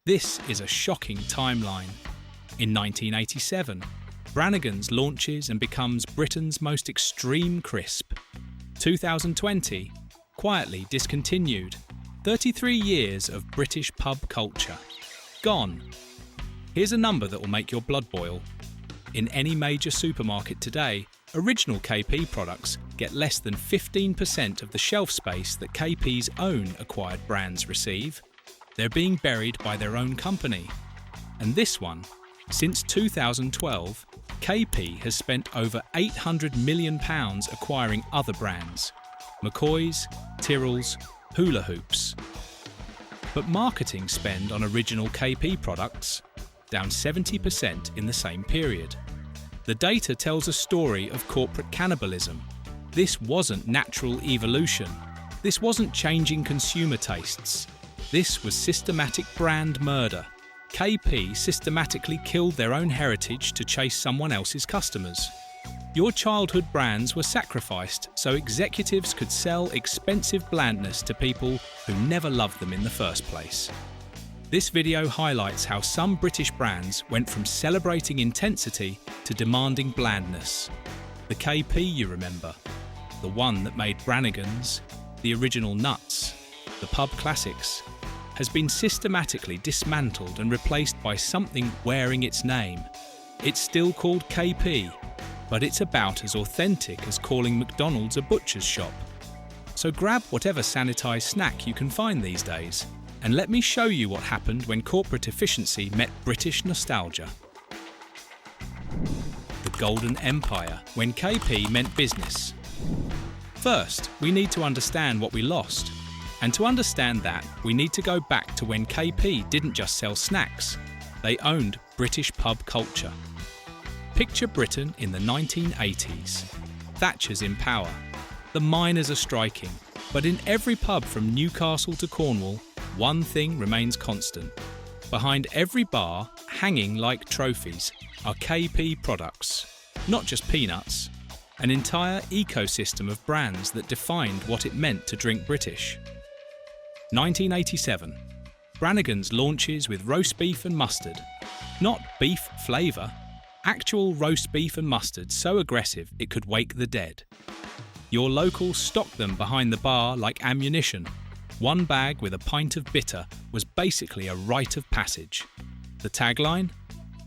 This is a shocking timeline. In 1987, Brannigans launches and becomes Britain's most extreme crisp. 2020, quietly discontinued. 33 years of British pub culture. Gone. Here's a number that will make your blood boil. In any major supermarket today, original KP products get less than 15% of the shelf space that KP's own acquired brands receive. They're being buried by their own company. And this one, since 2012, KP has spent over £800 million acquiring other brands. McCoy's, Tyrrells, Hula Hoops. But marketing spend on original KP products, down 70% in the same period. The data tells a story of corporate cannibalism. This wasn't natural evolution. This wasn't changing consumer tastes. This was systematic brand murder. KP systematically killed their own heritage to chase someone else's customers. Your childhood brands were sacrificed so executives could sell expensive blandness to people who never loved them in the first place. This video highlights how some British brands went from celebrating intensity to demanding blandness. The KP you remember, the one that made Brannigans, the original nuts, the pub classics, has been systematically dismantled and replaced by something wearing its name. It's still called KP, but it's about as authentic as calling McDonald's a butcher's shop. So grab whatever sanitised snack you can find these days, and let me show you what happened when corporate efficiency met British nostalgia. The Golden Empire, when KP meant business. First, we need to understand what we lost. And to understand that, we need to go back to when KP didn't just sell snacks, they owned British pub culture. Picture Britain in the 1980s. Thatcher's in power. The miners are striking. But in every pub from Newcastle to Cornwall, one thing remains constant. Behind every bar, hanging like trophies, are KP products. Not just peanuts. An entire ecosystem of brands that defined what it meant to drink British. 1987. Brannigans launches with roast beef and mustard. Not beef flavour, actual roast beef and mustard so aggressive it could wake the dead. Your locals stocked them behind the bar like ammunition. One bag with a pint of bitter was basically a rite of passage. The tagline?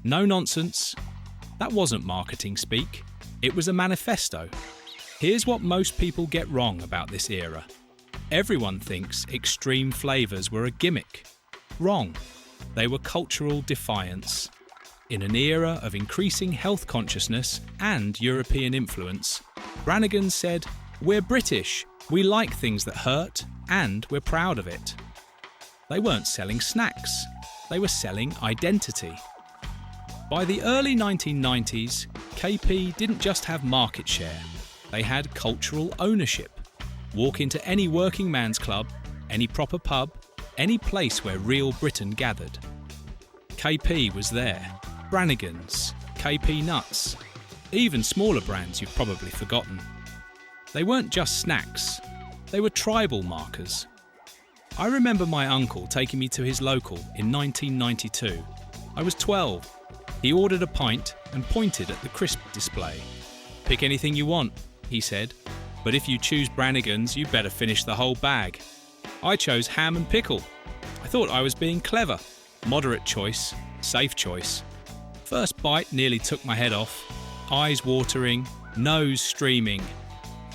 No nonsense. That wasn't marketing speak. It was a manifesto. Here's what most people get wrong about this era. Everyone thinks extreme flavours were a gimmick. Wrong. They were cultural defiance. In an era of increasing health consciousness and European influence, Brannigans said, "We're British, we like things that hurt, and we're proud of it." They weren't selling snacks, they were selling identity. By the early 1990s, KP didn't just have market share, they had cultural ownership. Walk into any working man's club, any proper pub, any place where real Britain gathered. KP was there. Brannigans, KP nuts, even smaller brands you've probably forgotten. They weren't just snacks, they were tribal markers. I remember my uncle taking me to his local in 1992. I was 12. He ordered a pint and pointed at the crisp display. "Pick anything you want," he said. "But if you choose Brannigans, you better finish the whole bag." I chose ham and pickle. I thought I was being clever. Moderate choice, safe choice. First bite nearly took my head off. Eyes watering, nose streaming.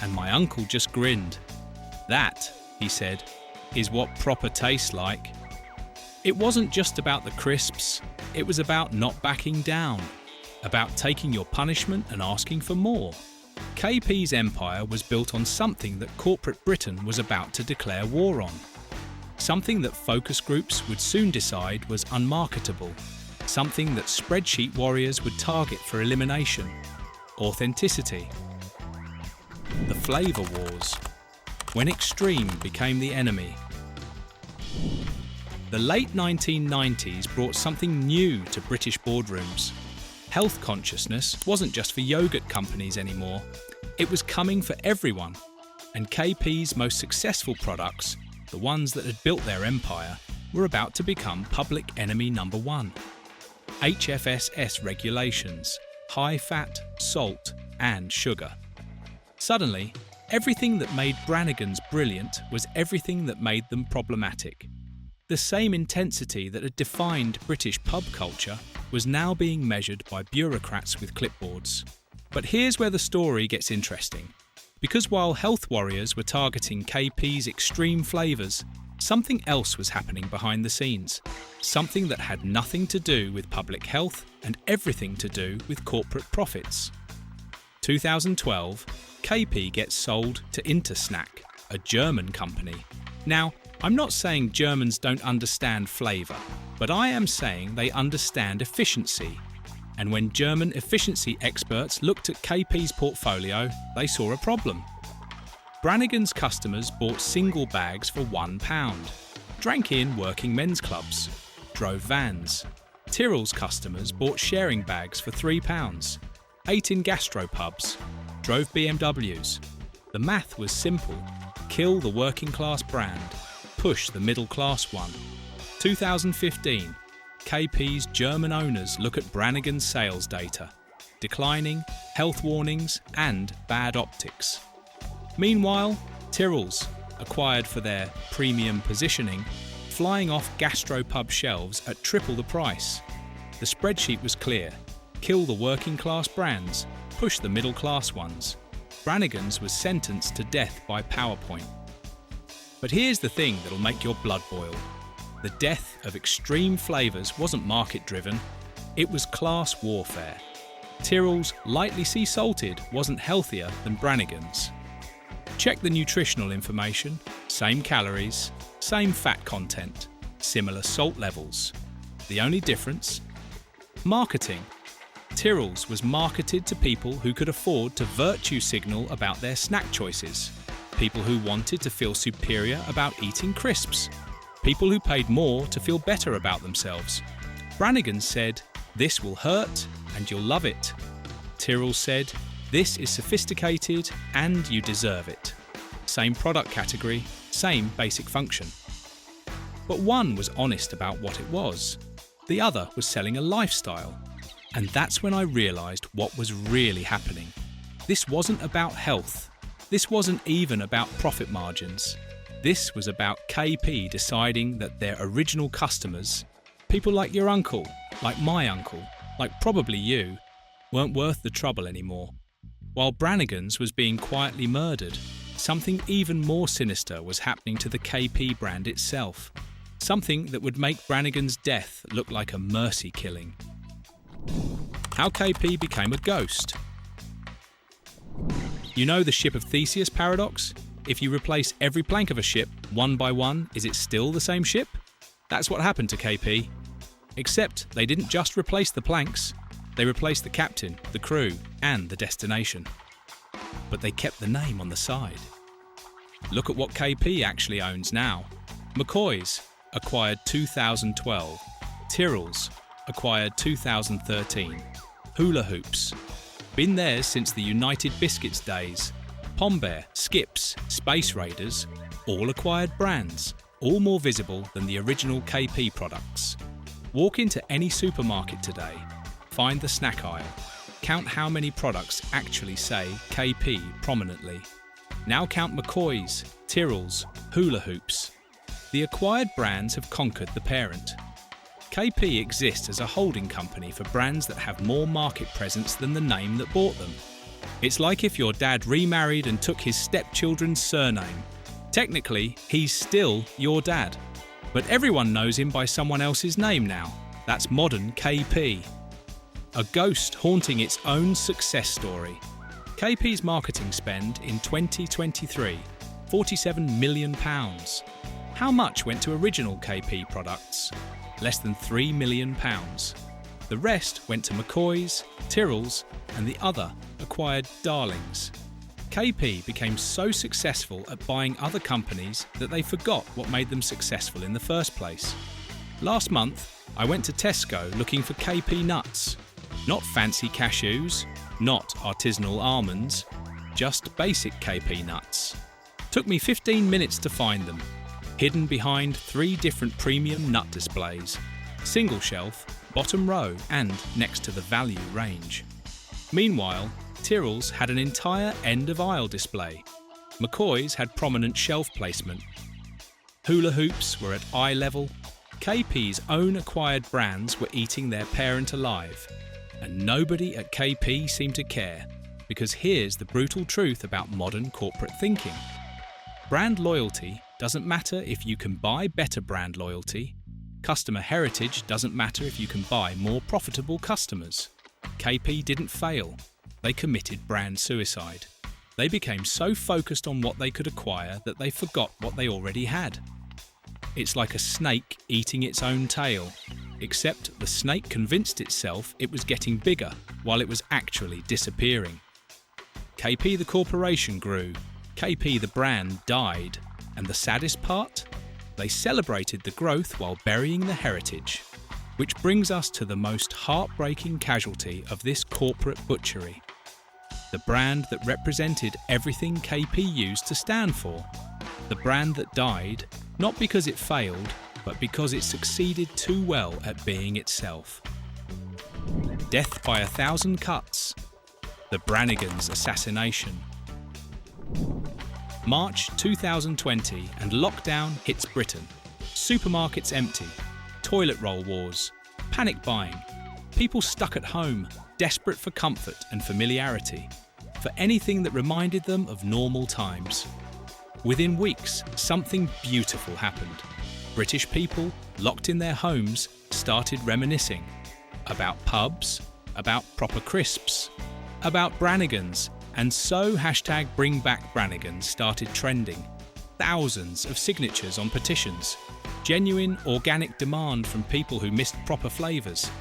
And my uncle just grinned. "That," he said, "is what proper tastes like." It wasn't just about the crisps. It was about not backing down. About taking your punishment and asking for more. KP's empire was built on something that corporate Britain was about to declare war on. Something that focus groups would soon decide was unmarketable. Something that spreadsheet warriors would target for elimination. Authenticity. The flavour wars. When extreme became the enemy. The late 1990s brought something new to British boardrooms. Health consciousness wasn't just for yogurt companies anymore. It was coming for everyone. And KP's most successful products, the ones that had built their empire, were about to become public enemy number one. HFSS regulations, high fat, salt, and sugar. Suddenly, everything that made Brannigans brilliant was everything that made them problematic. The same intensity that had defined British pub culture was now being measured by bureaucrats with clipboards. But here's where the story gets interesting. Because while health warriors were targeting KP's extreme flavours, something else was happening behind the scenes. Something that had nothing to do with public health and everything to do with corporate profits. 2012, KP gets sold to Intersnack, a German company. Now, I'm not saying Germans don't understand flavour, but I am saying they understand efficiency. And when German efficiency experts looked at KP's portfolio, they saw a problem. Brannigans customers bought single bags for £1, drank in working men's clubs, drove vans. Tyrrells customers bought sharing bags for £3, ate in gastropubs, drove BMWs. The math was simple: kill the working class brand, push the middle class one. 2015, KP's German owners look at Brannigans sales data, declining, health warnings and bad optics. Meanwhile, Tyrrells, acquired for their premium positioning, flying off gastropub shelves at triple the price. The spreadsheet was clear: kill the working class brands, push the middle class ones. Brannigans was sentenced to death by PowerPoint. But here's the thing that'll make your blood boil. The death of extreme flavours wasn't market-driven, it was class warfare. Tyrrells lightly sea salted wasn't healthier than Brannigans. Check the nutritional information: same calories, same fat content, similar salt levels. The only difference? Marketing. Tyrrells was marketed to people who could afford to virtue signal about their snack choices, people who wanted to feel superior about eating crisps, people who paid more to feel better about themselves. Brannigans said, "This will hurt and you'll love it." Tyrrells said, "This is sophisticated and you deserve it." Same product category, same basic function. But one was honest about what it was. The other was selling a lifestyle. And that's when I realised what was really happening. This wasn't about health. This wasn't even about profit margins. This was about KP deciding that their original customers, people like your uncle, like my uncle, like probably you, weren't worth the trouble anymore. While Brannigans was being quietly murdered, something even more sinister was happening to the KP brand itself. Something that would make Brannigans' death look like a mercy killing. How KP became a ghost. You know the ship of Theseus paradox? If you replace every plank of a ship, one by one, is it still the same ship? That's what happened to KP. Except they didn't just replace the planks, they replaced the captain, the crew, and the destination. But they kept the name on the side. Look at what KP actually owns now. McCoy's, acquired 2012. Tyrrells, acquired 2013. Hula Hoops, been theirs since the United Biscuits days. Pombear, Skips, Space Raiders, all acquired brands, all more visible than the original KP products. Walk into any supermarket today, find the snack aisle, count how many products actually say KP prominently. Now count McCoy's, Tyrrells, Hula Hoops. The acquired brands have conquered the parent. KP exists as a holding company for brands that have more market presence than the name that bought them. It's like if your dad remarried and took his stepchildren's surname. Technically, he's still your dad. But everyone knows him by someone else's name now. That's modern KP. A ghost haunting its own success story. KP's marketing spend in 2023, £47 million. How much went to original KP products? Less than £3 million. The rest went to McCoy's, Tyrrells, and the other acquired darlings. KP became so successful at buying other companies that they forgot what made them successful in the first place. Last month, I went to Tesco looking for KP nuts. Not fancy cashews, not artisanal almonds, just basic KP nuts. Took me 15 minutes to find them. hidden behind 3 different premium nut displays, single shelf, bottom row and next to the value range. Meanwhile, Tyrrells had an entire end-of-aisle display. McCoy's had prominent shelf placement. Hula hoops were at eye level. KP's own acquired brands were eating their parent alive. And nobody at KP seemed to care, because here's the brutal truth about modern corporate thinking. Brand loyalty doesn't matter if you can buy better brand loyalty. Customer heritage doesn't matter if you can buy more profitable customers. KP didn't fail. They committed brand suicide. They became so focused on what they could acquire that they forgot what they already had. It's like a snake eating its own tail, except the snake convinced itself it was getting bigger while it was actually disappearing. KP the corporation grew, KP the brand died, and the saddest part? They celebrated the growth while burying the heritage. Which brings us to the most heartbreaking casualty of this corporate butchery. The brand that represented everything KP used to stand for. The brand that died, not because it failed, but because it succeeded too well at being itself. Death by 1,000 cuts. The Brannigans assassination. March 2020 and lockdown hits Britain. Supermarkets empty. Toilet roll wars. Panic buying. People stuck at home, desperate for comfort and familiarity. For anything that reminded them of normal times. Within weeks, something beautiful happened. British people, locked in their homes, started reminiscing. About pubs, about proper crisps, about Brannigans, and so #BringBackBrannigans started trending. Thousands of signatures on petitions. Genuine, organic demand from people who missed proper flavours.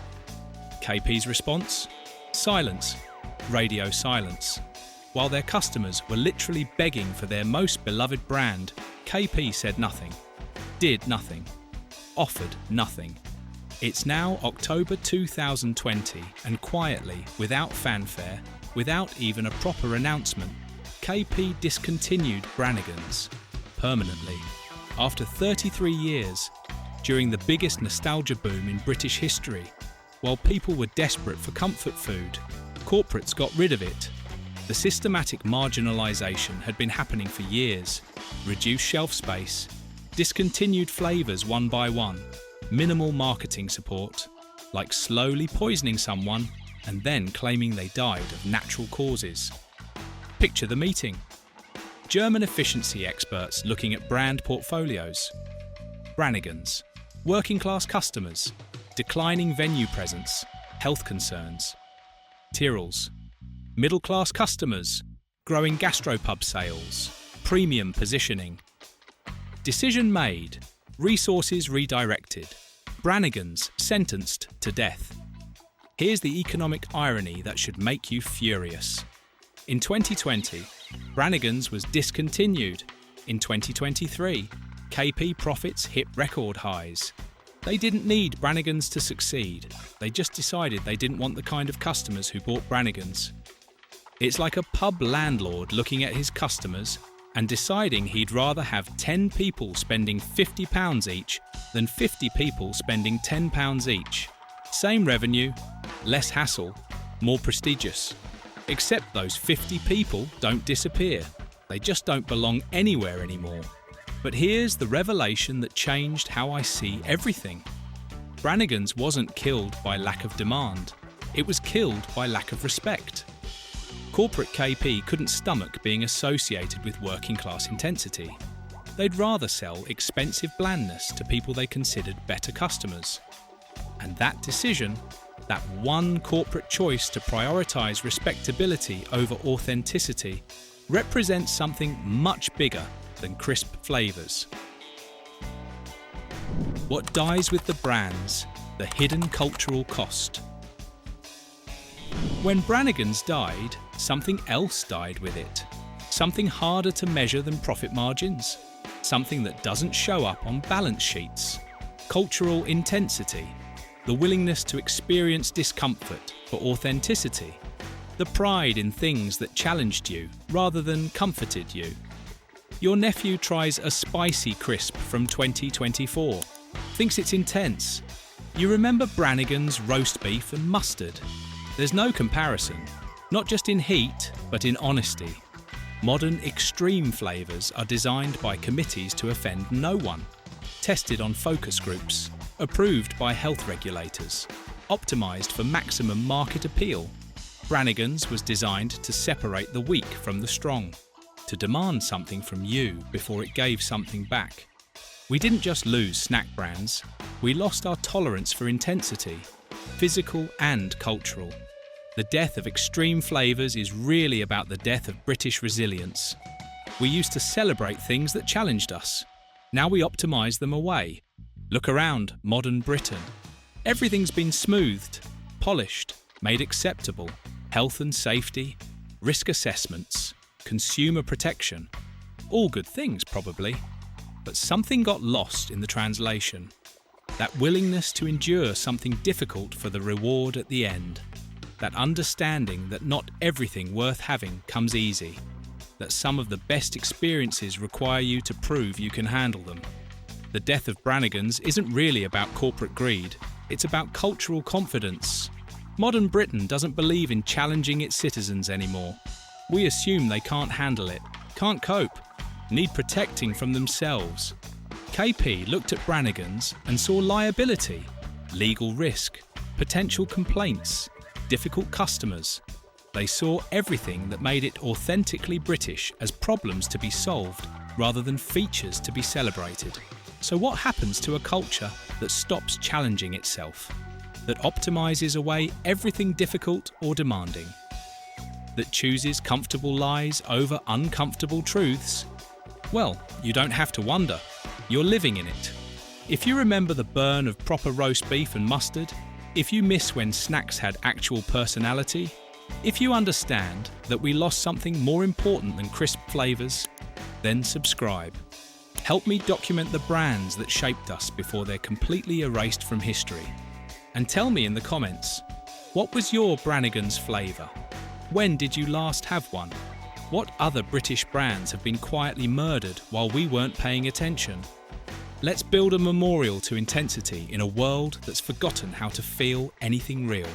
KP's response? Silence. Radio silence. While their customers were literally begging for their most beloved brand, KP said nothing, did nothing, offered nothing. It's now October 2020 and quietly, without fanfare, without even a proper announcement, KP discontinued Brannigans permanently. After 33 years, during the biggest nostalgia boom in British history, while people were desperate for comfort food, corporates got rid of it. The systematic marginalisation had been happening for years. Reduced shelf space, discontinued flavours one by one, minimal marketing support, like slowly poisoning someone and then claiming they died of natural causes. Picture the meeting. German efficiency experts looking at brand portfolios. Brannigans, working class customers, declining venue presence, health concerns. Tyrrells, middle class customers, growing gastropub sales, premium positioning. Decision made, resources redirected. Brannigans sentenced to death. Here's the economic irony that should make you furious. In 2020, Brannigans was discontinued. In 2023, KP profits hit record highs. They didn't need Brannigans to succeed. They just decided they didn't want the kind of customers who bought Brannigans. It's like a pub landlord looking at his customers and deciding he'd rather have 10 people spending £50 each than 50 people spending £10 each. Same revenue, less hassle, more prestigious. Except those 50 people don't disappear. They just don't belong anywhere anymore. But here's the revelation that changed how I see everything. Brannigans wasn't killed by lack of demand. It was killed by lack of respect. Corporate KP couldn't stomach being associated with working class intensity. They'd rather sell expensive blandness to people they considered better customers. And that decision, that one corporate choice to prioritise respectability over authenticity, represents something much bigger than crisp flavours. What dies with the brands, the hidden cultural cost. When Brannigans died, something else died with it. Something harder to measure than profit margins. Something that doesn't show up on balance sheets. Cultural intensity. The willingness to experience discomfort for authenticity. The pride in things that challenged you rather than comforted you. Your nephew tries a spicy crisp from 2024. Thinks it's intense. You remember Brannigans Roast Beef and Mustard. There's no comparison, not just in heat, but in honesty. Modern extreme flavours are designed by committees to offend no one, tested on focus groups, approved by health regulators, optimised for maximum market appeal. Brannigans was designed to separate the weak from the strong, to demand something from you before it gave something back. We didn't just lose snack brands, we lost our tolerance for intensity, physical and cultural. The death of extreme flavours is really about the death of British resilience. We used to celebrate things that challenged us. Now we optimise them away. Look around modern Britain. Everything's been smoothed, polished, made acceptable. Health and safety, risk assessments, consumer protection. All good things, probably. But something got lost in the translation. That willingness to endure something difficult for the reward at the end. That understanding that not everything worth having comes easy. That some of the best experiences require you to prove you can handle them. The death of Brannigans isn't really about corporate greed, it's about cultural confidence. Modern Britain doesn't believe in challenging its citizens anymore. We assume they can't handle it, can't cope, need protecting from themselves. KP looked at Brannigans and saw liability, legal risk, potential complaints, difficult customers. They saw everything that made it authentically British as problems to be solved rather than features to be celebrated. So what happens to a culture that stops challenging itself? That optimises away everything difficult or demanding? That chooses comfortable lies over uncomfortable truths? Well, you don't have to wonder. You're living in it. If you remember the burn of proper roast beef and mustard, if you miss when snacks had actual personality, if you understand that we lost something more important than crisp flavours, then subscribe. Help me document the brands that shaped us before they're completely erased from history. And tell me in the comments, what was your Brannigans flavour? When did you last have one? What other British brands have been quietly murdered while we weren't paying attention? Let's build a memorial to intensity in a world that's forgotten how to feel anything real.